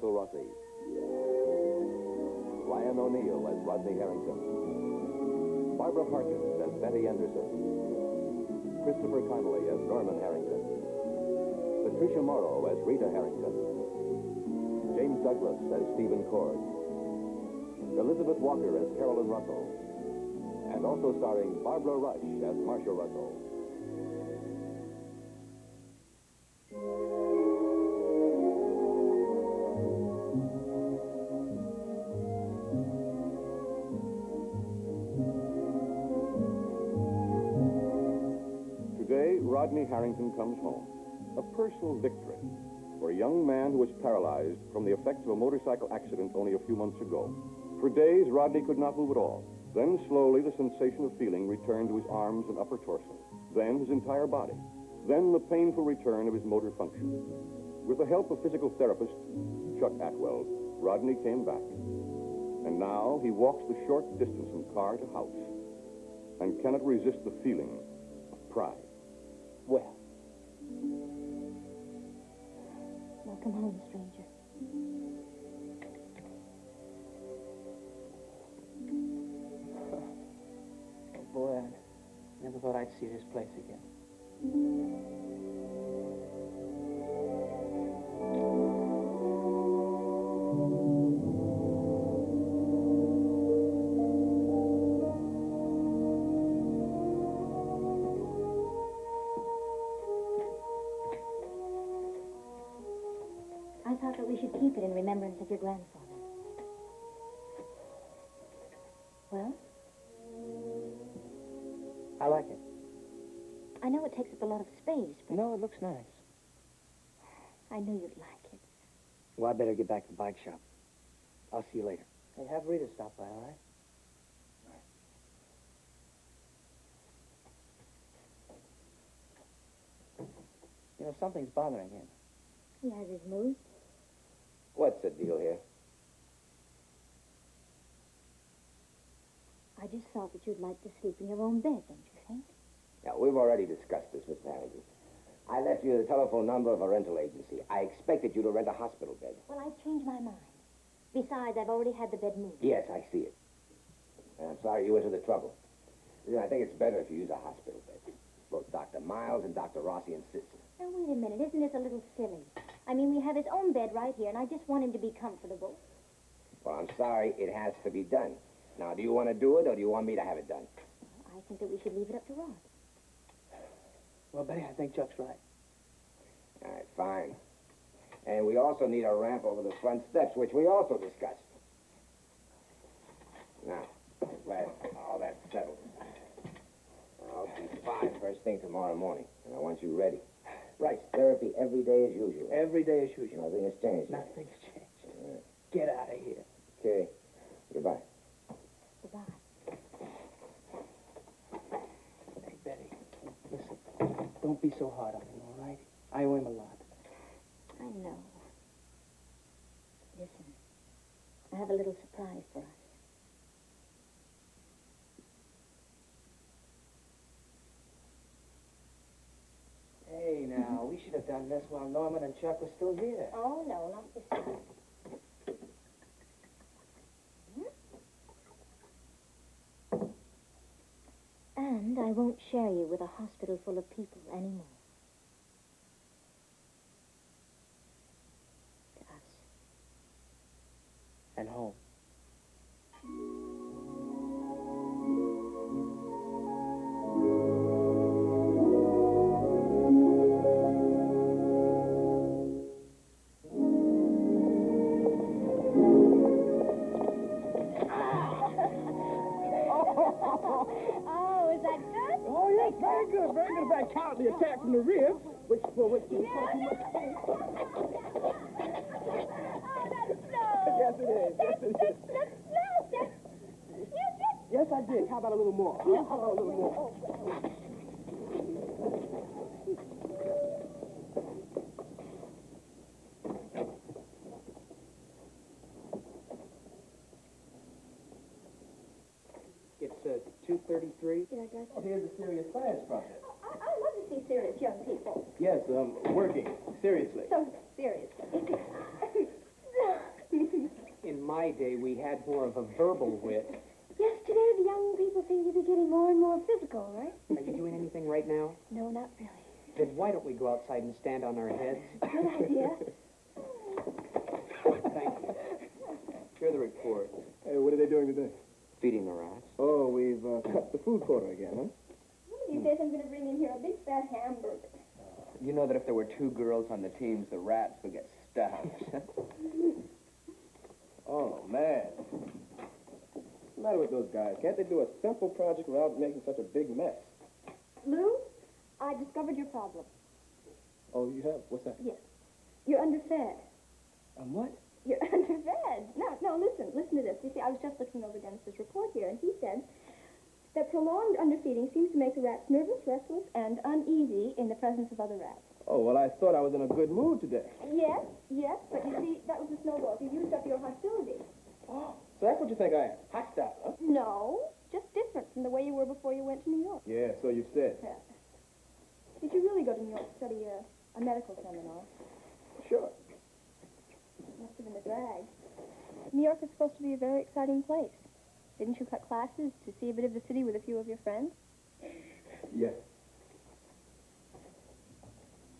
Cecil Rossi. Ryan O'Neal as Rodney Harrington. Barbara Parkins as Betty Anderson. Christopher Connolly as Norman Harrington. Patricia Morrow as Rita Harrington. James Douglas as Stephen Cord. Elizabeth Walker as Carolyn Russell. And also starring Barbara Rush as Marsha Russell. Today, Rodney Harrington comes home. A personal victory for a young man who was paralyzed from the effects of a motorcycle accident only a few months ago. For days, Rodney could not move at all. Then, slowly, the sensation of feeling returned to his arms and upper torso. Then, his entire body. Then, the painful return of his motor function. With the help of physical therapist Chuck Atwell, Rodney came back. And now, he walks the short distance from car to house and cannot resist the feeling of pride. Well, welcome home, stranger. oh boy, I never thought I'd see this place again. I thought that we should keep it in remembrance of your grandfather. Well? I like it. I know it takes up a lot of space, but No, it looks nice. I knew you'd like it. Well, I better get back to the bike shop. I'll see you later. Hey, have Rita stop by, all right? You know, something's bothering him. He has his mood. What's the deal here? I just thought that you'd like to sleep in your own bed, don't you think? Yeah, we've already discussed this, Miss Harrington. I left you the telephone number of a rental agency. I expected you to rent a hospital bed. Well, I've changed my mind. Besides, I've already had the bed moved. Yes, I see it. And I'm sorry you went to the trouble. You know, I think it's better if you use a hospital bed. Both Dr. Miles and Dr. Rossi insisted. Now, wait a minute. Isn't this a little silly? I mean, we have his own bed right here, and I just want him to be comfortable. Well, I'm sorry, it has to be done. Now, do you want to do it, or do you want me to have it done? I think that we should leave it up to Rod. Well, Betty, I think Chuck's right. All right, fine. And we also need a ramp over the front steps, which we also discussed. Now, I'm glad all that's settled. I'll be fine first thing tomorrow morning, and I want you ready. Right. Therapy every day as usual. Every day as usual. Nothing has changed. Nothing's changed. All right. Get out of here. Okay. Goodbye. Goodbye. Hey, Betty, listen, don't be so hard on him, all right? I owe him a lot. I know. Listen, I have a little surprise for us. Hey, now, we should have done this while Norman and Chuck were still here. Oh, no, not this time. And I won't share you with a hospital full of people anymore. To us. And home. Oh, is that good? Oh, yes, very good. Very good. If I count the attack from the rear, which didn't cause too much pain. Oh, that's slow. Yes, it is. Yes, it is. That's slow. Yes, I did. How about a little more? How about a little more? It's 2:33. Yeah, I got Oh, here's a serious science project. I love to see serious young people. Yes, working. Seriously. So seriously. my day, we had more of a verbal wit. Yes, today the young people seem to be getting more and more physical, right? Are you doing anything right now? No, not really. Then why don't we go outside and stand on our heads? Good idea. Thank you. Hear the report. Hey, what are they doing today? Feeding the rats. Oh, we've cut the food quota again, huh? One of these days I'm going to bring in here a big fat hamburger. You know that if there were 2 girls on the teams, the rats would get starved. Oh, man. What's the matter with those guys? Can't they do a simple project without making such a big mess? Lou, I discovered your problem. Oh, you have? What's that? Yes. You're underfed. I'm what? You're underfed. No, listen to this. You see, I was just looking over Dennis's report here, and he said that prolonged underfeeding seems to make the rats nervous, restless, and uneasy in the presence of other rats. Oh, well, I thought I was in a good mood today. Yes, but you see, that was a snowball. You used up your hostility. Oh, so that's what you think I am? Hostile, huh? No, just different from the way you were before you went to New York. Yeah, so you said. Yeah. Did you really go to New York to study a medical seminar? Sure. Must have been a drag. New York is supposed to be a very exciting place. Didn't you cut classes to see a bit of the city with a few of your friends? Yes.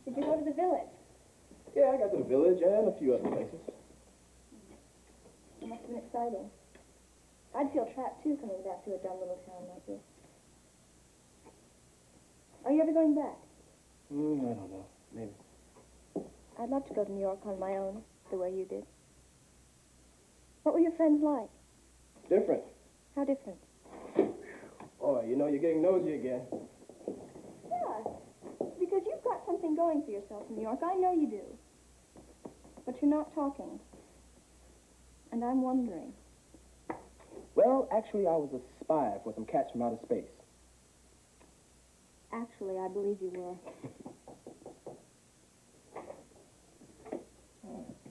Did you go to the village? Yeah, I got to the village and a few other places. It must have been exciting. I'd feel trapped, too, coming back to a dumb little town like this. Are you ever going back? I don't know. Maybe. I'd love to go to New York on my own, the way you did. What were your friends like? Different. How different? Oh, you know, you're getting nosy again. Yeah, because you've got something going for yourself in New York. I know you do. But you're not talking. And I'm wondering. Well, actually, I was a spy for some cats from outer space. Actually, I believe you were.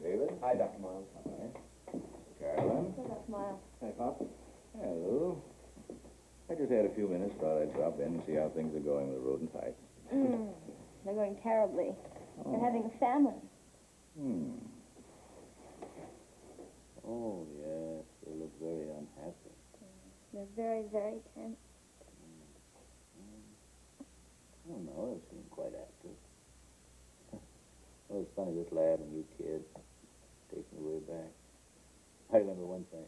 David? Hi, Dr. Miles. Hi. Carolyn? Look at smile. Hey, Pop. Hello. I just had a few minutes. Thought I'd drop in and see how things are going with the rodent fight. They're going terribly. They're having a famine. Oh, yes. They look very unhappy. They're very, very tense. Oh, no, they seem quite active. Oh, it's funny, this lad and you kids take me way back. I remember one thing.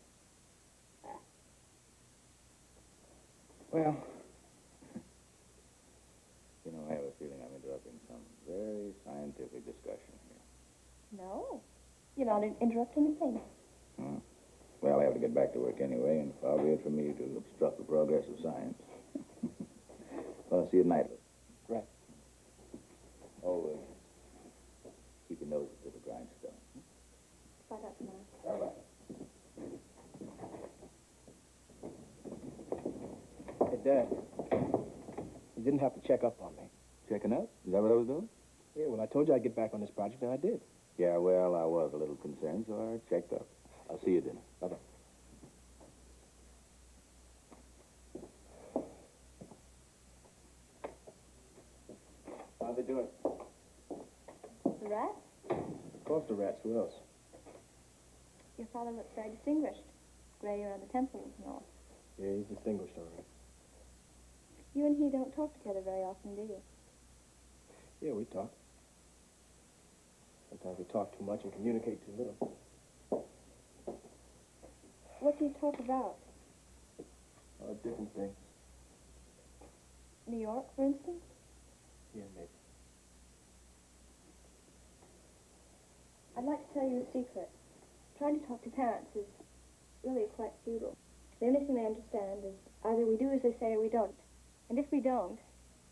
Well, You know, I have a feeling I'm interrupting some very scientific discussion here. No. You're not interrupting anything. Well, I have to get back to work anyway, and far be it from me to obstruct the progress of science. Well, I'll see you at night. right. Oh, keep your nose to the grindstone. Bye, Dr. Miles. Bye-bye. Hey, Dad. You didn't have to check up on me. Checking up? Is that what I was doing? Yeah, well, I told you I'd get back on this project, and I did. Yeah, well, I was a little concerned, so I checked up. I'll see you at dinner. Bye-bye. How are they doing? The rats? Of course, the rats. Who else? Your father looks very distinguished. Gray around the temples and all. Yeah, he's distinguished, all right. You and he don't talk together very often, do you? Yeah, we talk. Sometimes we talk too much and communicate too little. What do you talk about? Different things. New York, for instance? Yeah, maybe. I'd like to tell you a secret. Trying to talk to parents is really quite futile. The only thing they understand is either we do as they say or we don't. And if we don't,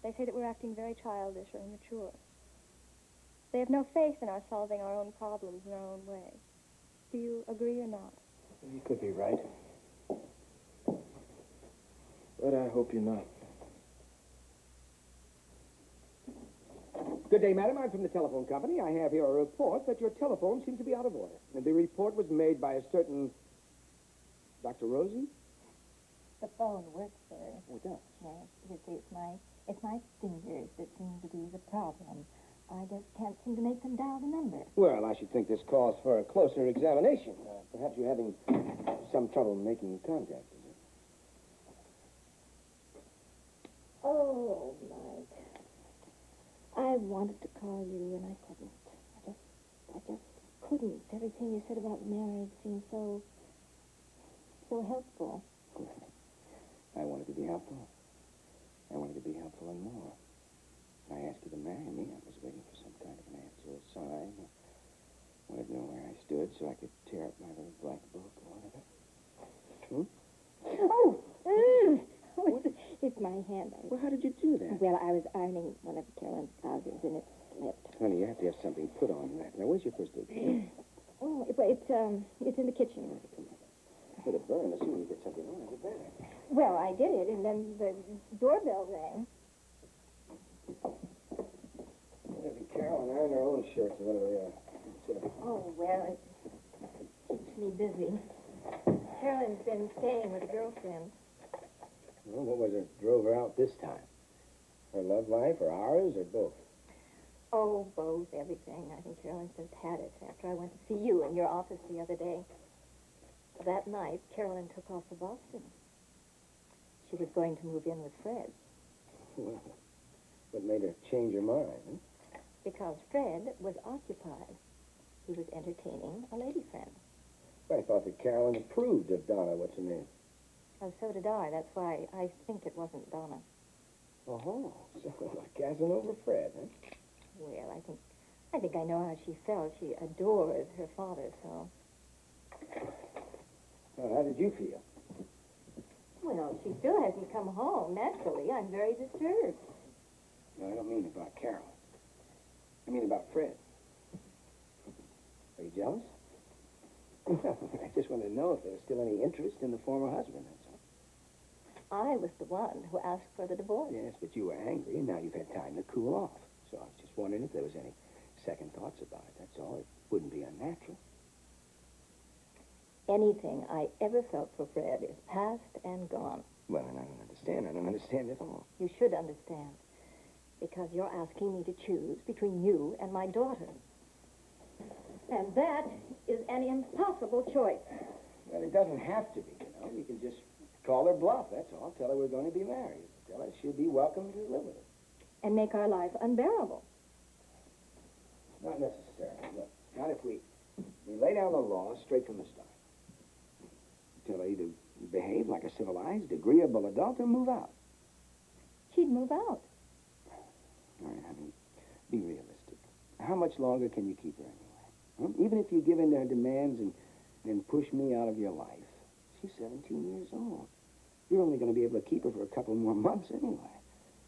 they say that we're acting very childish or immature. They have no faith in our solving our own problems in our own way. Do you agree or not? You could be right. But I hope you're not. Good day, madam. I'm from the telephone company. I have here a report that your telephone seems to be out of order. And the report was made by a certain Dr. Rosie? The phone works, sir. Oh, it does. Yes, you see, it's my fingers that seem to be the problem. I just can't seem to make them dial the number. Well, I should think this calls for a closer examination. Perhaps you're having some trouble making contact, is it? Oh, Mike. I wanted to call you, and I couldn't. I just couldn't. Everything you said about marriage seemed so helpful. I wanted to be helpful. I wanted to be helpful and more. I asked you to marry me. I was waiting for some kind of an answer, a sign. I wanted to know where I stood so I could tear up my little black book or whatever. Oh! It's my hand. Well, how did you do that? Well, I was ironing one of Carolyn's blouses, and it slipped. Honey, you have to have something put on that. Now, where's your first aid? Oh, it's in the kitchen. With a burn, as soon as you get something on it, better. Well, I did it, and then the doorbell rang. Maybe Carol and I in our own shirts or whatever they are. Oh, well, it keeps me busy. Carolyn's been staying with a girlfriend. Well, what was it drove her out this time? Her love life, or ours, or both? Oh, both, everything. I think Carolyn just had it after I went to see you in your office the other day. That night, Carolyn took off for Boston. She was going to move in with Fred. Well, what made her change her mind? Huh? Because Fred was occupied. He was entertaining a lady friend. I thought that Carolyn approved of Donna, what's her name? Oh, so did I. That's why I think it wasn't Donna. Oh, so like Casanova Fred, huh? Well, I think I know how she felt. She adored her father, so. Well, how did you feel? Well, she still hasn't come home. Naturally, I'm very disturbed. No, I don't mean about Carolyn. I mean about Fred. Are you jealous? I just want to know if there's still any interest in the former husband, that's all. I was the one who asked for the divorce. Yes, but you were angry, and now you've had time to cool off. So I was just wondering if there was any second thoughts about it, that's all. It wouldn't be unnatural. Anything I ever felt for Fred is past and gone. Well, and I don't understand. I don't understand at all. You should understand. Because you're asking me to choose between you and my daughter. And that is an impossible choice. Well, it doesn't have to be, you know. You can just call her bluff, that's all. Tell her we're going to be married. Tell her she'll be welcome to live with us. And make our life unbearable. Not necessarily. Look, not if we lay down the law straight from the start. Tell her either behave like a civilized, agreeable adult or move out. She'd move out. All right, honey, be realistic. How much longer can you keep her anyway? Huh? Even if you give in to her demands and push me out of your life. She's 17 years old. You're only going to be able to keep her for a couple more months anyway.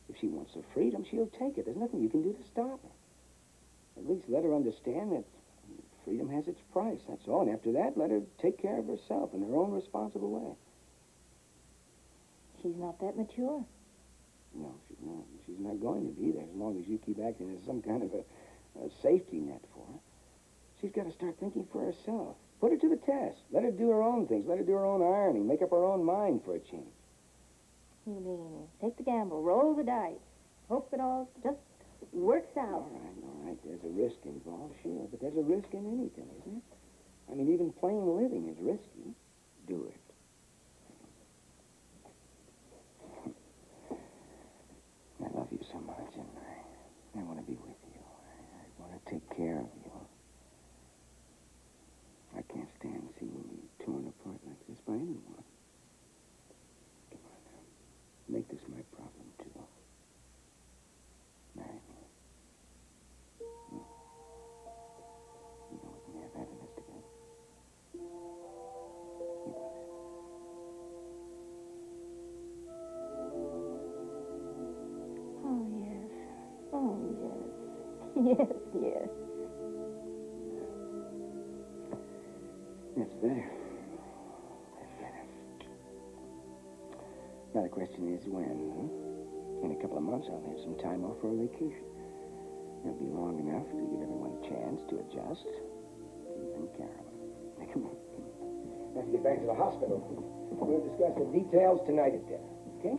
If she wants her freedom, she'll take it. There's nothing you can do to stop her. At least let her understand that freedom has its price, that's all. And after that, let her take care of herself in her own responsible way. She's not that mature. No, she's not. She's not going to be there as long as you keep acting as some kind of a safety net for her. She's got to start thinking for herself. Put her to the test. Let her do her own things. Let her do her own ironing. Make up her own mind for a change. You mean take the gamble, roll the dice, hope it all just works out. All right. There's a risk involved, sure. But there's a risk in anything, isn't it? I mean, even plain living is risky. Do it. I love you so much, and I want to be with you. I want to take care of you. I can't stand seeing you torn apart like this by anyone. Come on now. Make this my problem, too. Marry me. You know we can have happiness together. You got it. Oh, yes. Oh, yes. Yes, yes. That's better. That's better. Now the question is when, huh? In a couple of months, I'll have some time off for a vacation. It'll be long enough to give everyone a chance to adjust. Even Carolyn. Now, come on. I have to get back to the hospital. We'll discuss the details tonight at dinner, okay?